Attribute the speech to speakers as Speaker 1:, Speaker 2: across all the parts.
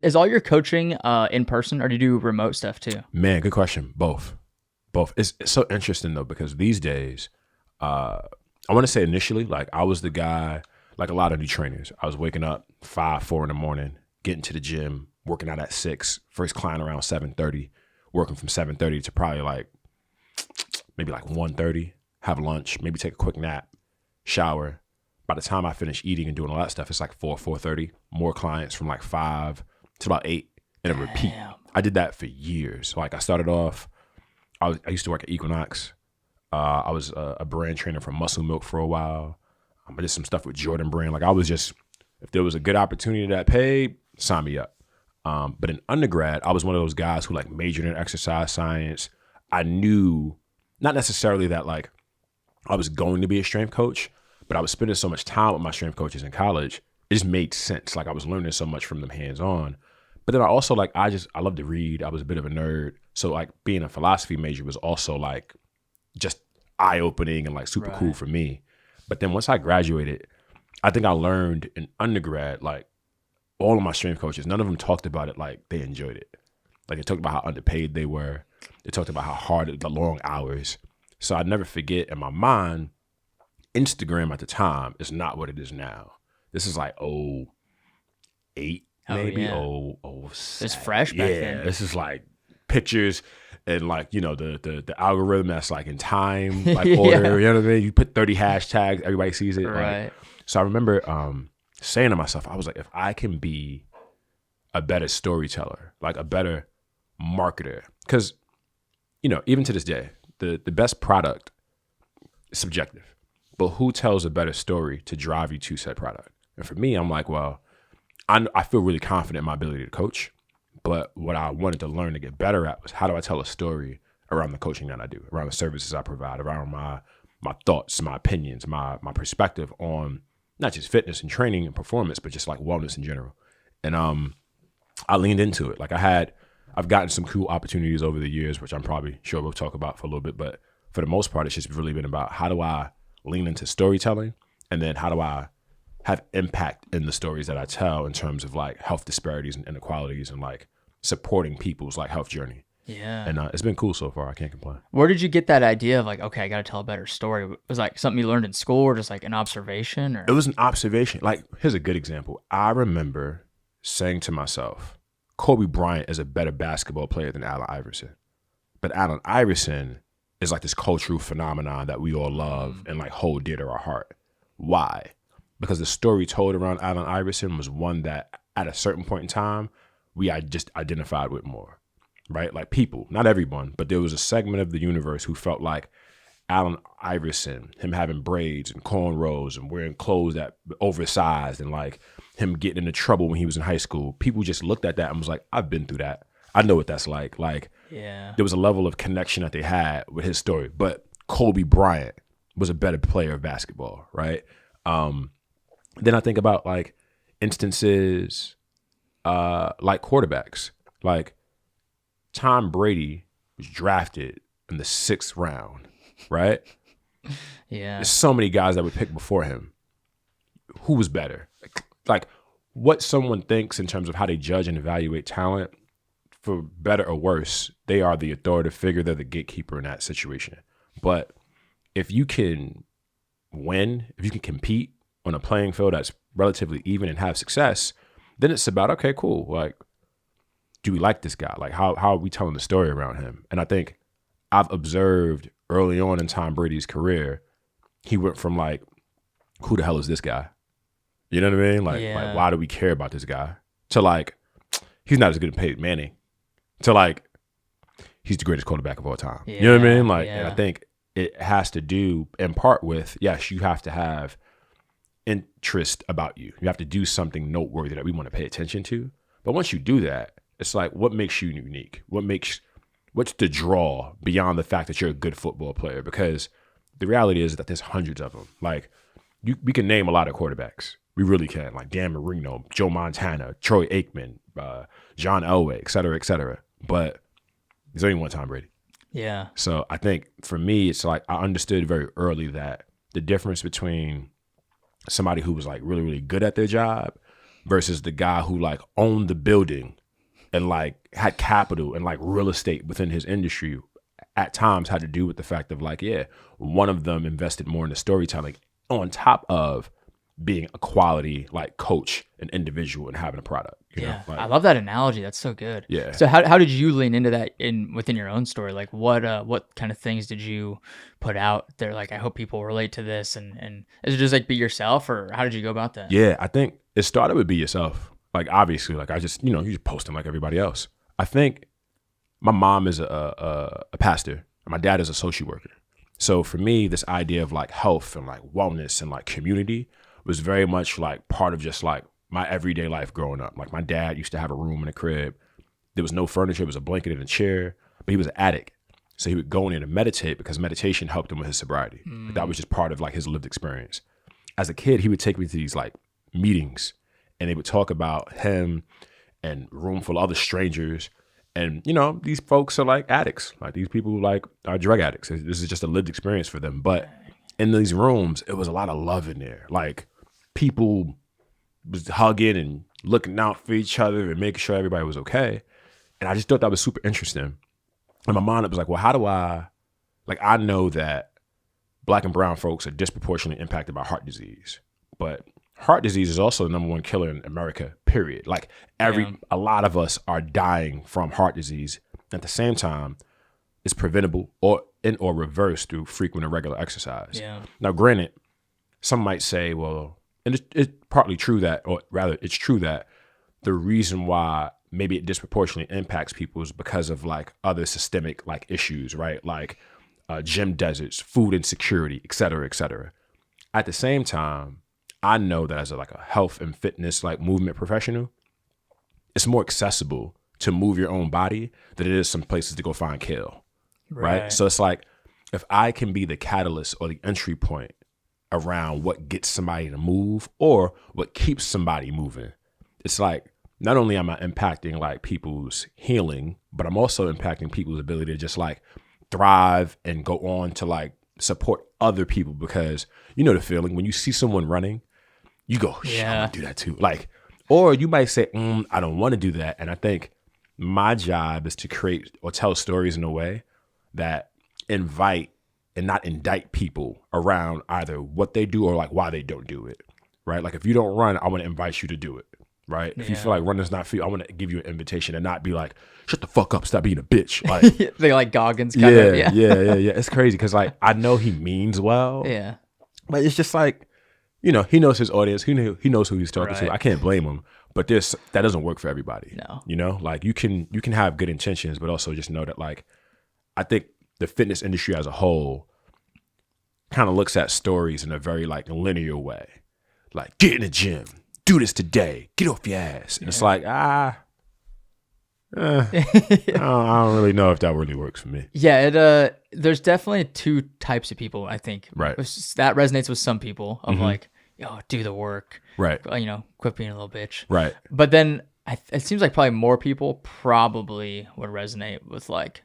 Speaker 1: Is all your coaching in person, or do you do remote stuff too?
Speaker 2: Man, good question. Both. It's so interesting though, because these days, I want to say initially, like I was the guy, like a lot of new trainers. I was waking up 5, 4 in the morning, getting to the gym, working out at 6, first client around 7:30, working from 7:30 to probably like maybe like 1:30, have lunch, maybe take a quick nap, shower. By the time I finish eating and doing all that stuff, it's like 4, 4:30. More clients from like 5 to about 8 and a repeat. I did that for years. Like I started off, I used to work at Equinox. I was a brand trainer for Muscle Milk for a while. I did some stuff with Jordan Brand. Like I was just, if there was a good opportunity that paid, sign me up. But in undergrad, I was one of those guys who like majored in exercise science. I knew not necessarily that like I was going to be a strength coach, but I was spending so much time with my strength coaches in college. It just made sense. Like I was learning so much from them hands-on. But then I also like, I love to read. I was a bit of a nerd. So like being a philosophy major was also like just eye-opening and like super cool for me. But then once I graduated, I think I learned in undergrad, like all of my strength coaches, none of them talked about it like they enjoyed it. Like they talked about how underpaid they were. They talked about how hard, the long hours. So I never forget in my mind, Instagram at the time is not what it is now. This is like 08, maybe 07.
Speaker 1: It's fresh back then.
Speaker 2: Yeah, this is like pictures and like, you know, the algorithm that's like in time, like order, you know what I mean? You put 30 hashtags, everybody sees it.
Speaker 1: Right.
Speaker 2: Like, so I remember saying to myself, I was like, if I can be a better storyteller, like a better marketer, because, you know, even to this day, the best product is subjective, but who tells a better story to drive you to said product? And for me, I'm like, well, I feel really confident in my ability to coach, but what I wanted to learn to get better at was how do I tell a story around the coaching that I do, around the services I provide, around my thoughts, my opinions, my perspective on not just fitness and training and performance, but just like wellness in general. And I leaned into it. Like I've gotten some cool opportunities over the years, which I'm probably sure we'll talk about for a little bit, but for the most part, it's just really been about how do I lean into storytelling, and then how do I have impact in the stories that I tell in terms of like health disparities and inequalities and like supporting people's like health journey.
Speaker 1: Yeah.
Speaker 2: And it's been cool so far. I can't complain.
Speaker 1: Where did you get that idea of like, okay, I got to tell a better story? Was like something you learned in school, or just like an observation? Or
Speaker 2: It was an observation. Like, here's a good example. I remember saying to myself, Kobe Bryant is a better basketball player than Allen Iverson. But Allen Iverson is like this cultural phenomenon that we all love and like hold dear to our heart. Why? Because the story told around Allen Iverson was one that at a certain point in time, we just identified with more, right? Like people, not everyone, but there was a segment of the universe who felt like Allen Iverson, him having braids and cornrows and wearing clothes that oversized and like him getting into trouble when he was in high school. People just looked at that and was like, I've been through that. I know what that's like. Like, there was a level of connection that they had with his story. But Kobe Bryant was a better player of basketball, right? Then I think about like instances like quarterbacks. Like Tom Brady was drafted in the 6th round, right?
Speaker 1: Yeah.
Speaker 2: There's so many guys that were picked before him. Who was better? Like what someone thinks in terms of how they judge and evaluate talent, for better or worse, they are the authoritative figure. They're the gatekeeper in that situation. But if you can win, if you can compete on a playing field that's relatively even and have success, then it's about, okay, cool. Like, do we like this guy? Like, how are we telling the story around him? And I think I've observed early on in Tom Brady's career, he went from like, who the hell is this guy? You know what I mean? Like why do we care about this guy? To like, he's not as good as Peyton Manning. To like, he's the greatest quarterback of all time. You know what I mean? Like, and I think it has to do in part with, yes, you have to have interest about you. You have to do something noteworthy that we want to pay attention to. But once you do that, it's like, what makes you unique? What's the draw beyond the fact that you're a good football player? Because the reality is that there's hundreds of them. Like, we can name a lot of quarterbacks. We really can. Like Dan Marino, Joe Montana, Troy Aikman, John Elway, et cetera, et cetera. But there's only one Tom Brady.
Speaker 1: Yeah.
Speaker 2: So I think for me, it's like I understood very early that the difference between somebody who was like really, really good at their job versus the guy who like owned the building and like had capital and like real estate within his industry at times had to do with the fact of like, yeah, one of them invested more in the storytelling on top of being a quality like coach and individual and having a product. You know? Like,
Speaker 1: I love that analogy. That's so good.
Speaker 2: Yeah.
Speaker 1: So how did you lean into that within your own story? Like what kind of things did you put out there? Like, I hope people relate to this, and is it just like be yourself, or how did you go about that?
Speaker 2: Yeah, I think it started with be yourself. Like, obviously, like I just, you're just posting like everybody else. I think my mom is a pastor and my dad is a social worker. So for me, this idea of like health and like wellness and like community was very much like part of just like my everyday life growing up. Like my dad used to have a room in a crib. There was no furniture. It was a blanket and a chair, but he was an addict. So he would go in there to meditate because meditation helped him with his sobriety. Like, that was just part of like his lived experience. As a kid, he would take me to these like meetings and they would talk about him and a room full of other strangers. And, these folks are like addicts. Like these people like are drug addicts. This is just a lived experience for them. But in these rooms, it was a lot of love in there. Like people was hugging and looking out for each other and making sure everybody was okay. And I just thought that was super interesting. In my mind, it was like, well, how do I know that Black and brown folks are disproportionately impacted by heart disease, but heart disease is also the number one killer in America, period. Like a lot of us are dying from heart disease. At the same time, it's preventable or reversed through frequent and regular exercise.
Speaker 1: Yeah.
Speaker 2: Now, granted, some might say, well, and it's partly true that, or rather, it's true that the reason why maybe it disproportionately impacts people is because of like other systemic like issues, right? Like gym deserts, food insecurity, et cetera, et cetera. At the same time, I know that as a health and fitness like movement professional, it's more accessible to move your own body than it is some places to go find kale, right? So it's like, if I can be the catalyst or the entry point around what gets somebody to move or what keeps somebody moving, it's like, not only am I impacting like people's healing, but I'm also impacting people's ability to just like thrive and go on to like support other people, because you know the feeling when you see someone running, you go, shit, I want to do that too. Like, or you might say, I don't want to do that. And I think my job is to create or tell stories in a way that invite and not indict people around either what they do or like why they don't do it, right? Like if you don't run, I want to invite you to do it, right? If you feel like running's not for you, I want to give you an invitation and not be like, shut the fuck up, stop being a bitch. Like
Speaker 1: they like Goggins kind of.
Speaker 2: Yeah. It's crazy because like I know he means well.
Speaker 1: Yeah.
Speaker 2: But it's just like, he knows his audience. He knows who he's talking to. I can't blame him. But that doesn't work for everybody.
Speaker 1: No.
Speaker 2: Like you can have good intentions, but also just know that like, I think the fitness industry as a whole kind of looks at stories in a very like linear way. Like, get in the gym, do this today, get off your ass. And it's like, I don't really know if that really works for me.
Speaker 1: Yeah, there's definitely two types of people, I think.
Speaker 2: Right.
Speaker 1: That resonates with some people of like, do the work.
Speaker 2: Right.
Speaker 1: Quit being a little bitch.
Speaker 2: Right.
Speaker 1: But then it seems like probably more people probably would resonate with like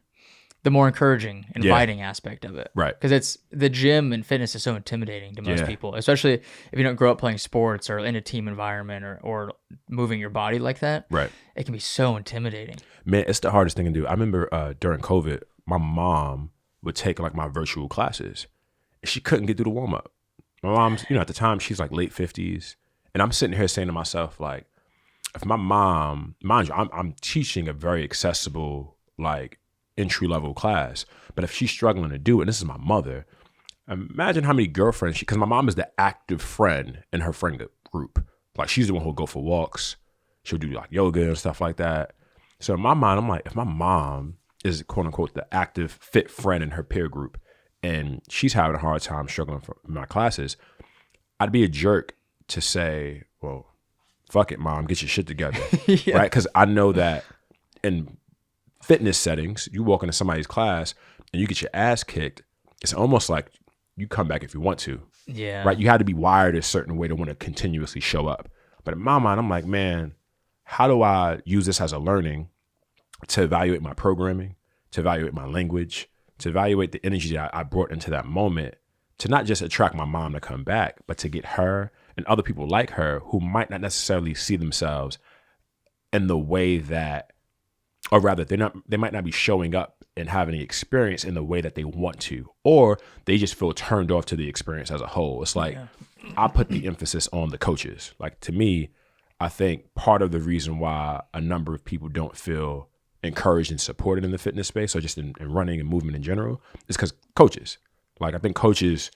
Speaker 1: the more encouraging, inviting aspect of it.
Speaker 2: Right.
Speaker 1: Because it's the gym and fitness is so intimidating to most people, especially if you don't grow up playing sports or in a team environment or moving your body like that.
Speaker 2: Right.
Speaker 1: It can be so intimidating.
Speaker 2: Man, it's the hardest thing to do. I remember during COVID, my mom would take like my virtual classes and she couldn't get through the warm up. My mom's, at the time she's like late 50s. And I'm sitting here saying to myself, like, if my mom, mind you, I'm teaching a very accessible, like, entry-level class, but if she's struggling to do it, and this is my mother, imagine how many girlfriends because my mom is the active friend in her friend group. Like, she's the one who'll go for walks. She'll do like yoga and stuff like that. So in my mind, I'm like, if my mom is quote unquote the active fit friend in her peer group and she's having a hard time struggling for my classes, I'd be a jerk to say, well, fuck it, mom, get your shit together. Right? Because I know that in fitness settings, you walk into somebody's class and you get your ass kicked, it's almost like you come back if you want to.
Speaker 1: Yeah.
Speaker 2: Right? You had to be wired a certain way to want to continuously show up. But in my mind, I'm like, man, how do I use this as a learning to evaluate my programming, to evaluate my language, to evaluate the energy that I brought into that moment, to not just attract my mom to come back, but to get her and other people like her who might not necessarily see themselves in the way that, or rather they might not be showing up and having the experience in the way that they want to, or they just feel turned off to the experience as a whole. It's like, I put the emphasis on the coaches. Like, to me, I think part of the reason why a number of people don't feel encouraged and supported in the fitness space, or just in running and movement in general, is because coaches. Like, I think coaches,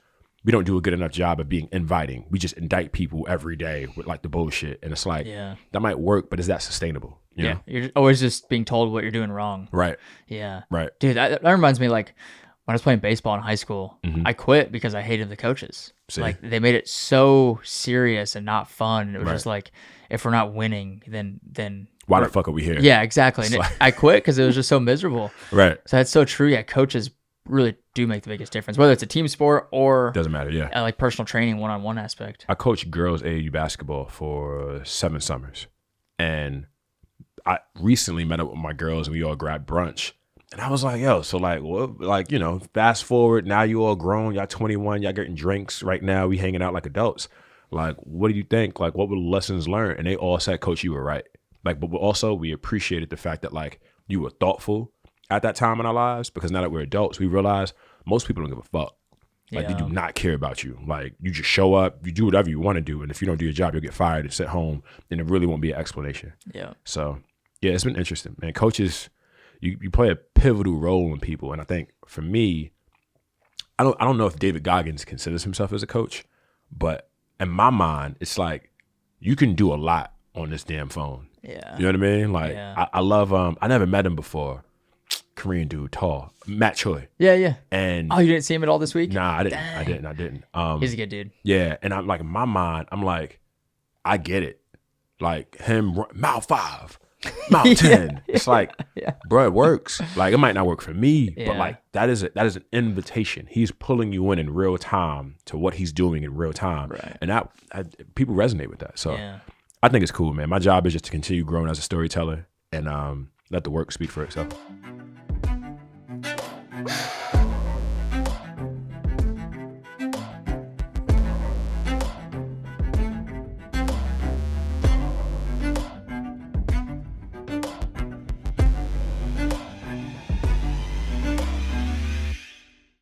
Speaker 2: we don't do a good enough job of being inviting. We just indict people every day with like the bullshit. And it's like, that might work, but is that sustainable? You know?
Speaker 1: You're always just being told what you're doing wrong.
Speaker 2: Right.
Speaker 1: Yeah.
Speaker 2: Right.
Speaker 1: Dude, that reminds me, like, when I was playing baseball in high school, I quit because I hated the coaches.
Speaker 2: See?
Speaker 1: Like, they made it so serious and not fun. And it was just like, if we're not winning, then
Speaker 2: why the fuck are we here?
Speaker 1: Yeah, exactly. And I quit because it was just so miserable.
Speaker 2: Right.
Speaker 1: So that's so true. Yeah, coaches really do make the biggest difference, whether it's a team sport or
Speaker 2: doesn't matter. Yeah.
Speaker 1: Like personal training, one-on-one aspect.
Speaker 2: I coached girls AAU basketball for 7 summers, and I recently met up with my girls and we all grabbed brunch. And I was like, yo, so like, well, like, you know, fast forward, now you all grown, y'all 21, y'all getting drinks right now, we hanging out like adults. Like, what do you think? Like, what were the lessons learned? And they all said, Coach, you were right. Like, but also we appreciated the fact that like you were thoughtful at that time in our lives, because now that we're adults, we realize most people don't give a fuck. Like, they do not care about you. Like, you just show up, you do whatever you want to do, and if you don't do your job, you'll get fired and sit home, and it really won't be an explanation.
Speaker 1: Yeah.
Speaker 2: So, yeah, it's been interesting, man. Coaches, you play a pivotal role in people, and I think for me, I don't know if David Goggins considers himself as a coach, but in my mind, it's like you can do a lot on this damn phone.
Speaker 1: Yeah.
Speaker 2: You know what I mean? Like, I love I never met him before. Korean dude, tall, Matt Choi.
Speaker 1: Yeah.
Speaker 2: And
Speaker 1: you didn't see him at all this week?
Speaker 2: Nah, I didn't.
Speaker 1: He's a good dude.
Speaker 2: Yeah, and I'm like, in my mind, I'm like, I get it. Like, him, mile 5, mile 10. It's like, bro, it works. Like, it might not work for me, but like, that is an invitation. He's pulling you in real time to what he's doing in real time,
Speaker 1: right.
Speaker 2: And people resonate with that. So I think it's cool, man. My job is just to continue growing as a storyteller and let the work speak for itself.